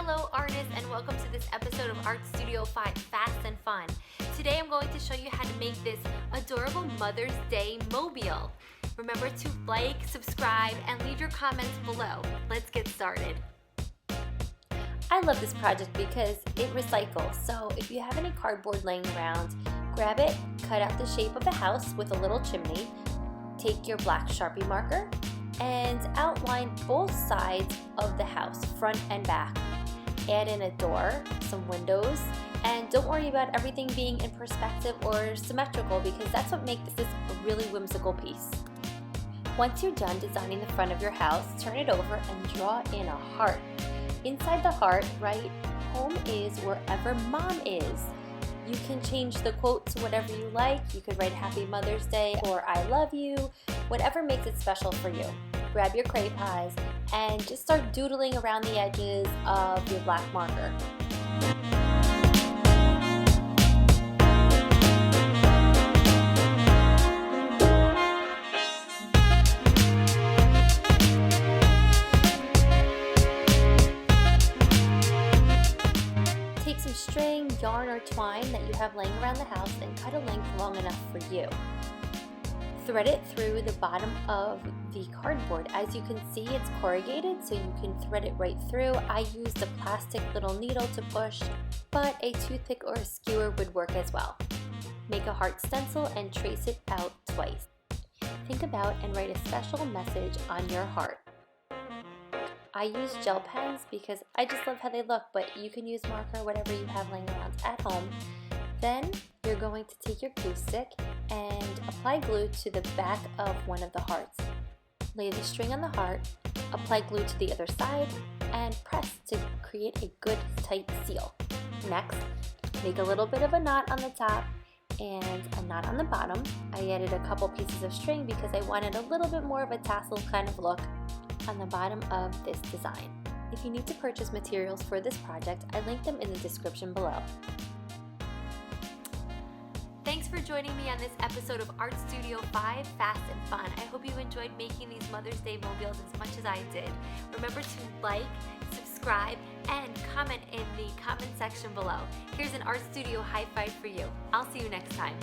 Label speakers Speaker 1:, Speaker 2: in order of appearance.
Speaker 1: Hello artists, and welcome to this episode of Art Studio 5 Fast and Fun. Today I'm going to show you how to make this adorable Mother's Day mobile. Remember to like, subscribe, and leave your comments below. Let's get started. I love this project because it recycles, so if you have any cardboard laying around, grab it, cut out the shape of the house with a little chimney, take your black Sharpie marker, and outline both sides of the house, front and back. Add in a door, some windows, and don't worry about everything being in perspective or symmetrical because that's what makes this a really whimsical piece. Once you're done designing the front of your house, turn it over and draw in a heart. Inside the heart, write, "Home is wherever Mom is." You can change the quote to whatever you like. You could write Happy Mother's Day or I love you, whatever makes it special for you. Grab your cray pies and just start doodling around the edges of your black marker. Take some string, yarn, or twine that you have laying around the house and cut a length long enough for you. Thread it through the bottom of the cardboard. As you can see, it's corrugated, so you can thread it right through. I used a plastic little needle to push, but a toothpick or a skewer would work as well. Make a heart stencil and trace it out twice. Think about and write a special message on your heart. I use gel pens because I just love how they look, but you can use marker, whatever you have laying around at home. Then you're going to take your glue stick and apply glue to the back of one of the hearts. Lay the string on the heart, apply glue to the other side, and press to create a good tight seal. Next, make a little bit of a knot on the top and a knot on the bottom. I added a couple pieces of string because I wanted a little bit more of a tassel kind of look on the bottom of this design. If you need to purchase materials for this project, I link them in the description below. Thanks for joining me on this episode of Art Studio 5 Fast and Fun. I hope you enjoyed making these Mother's Day mobiles as much as I did. Remember to like, subscribe, and comment in the comment section below. Here's an Art Studio high five for you. I'll see you next time.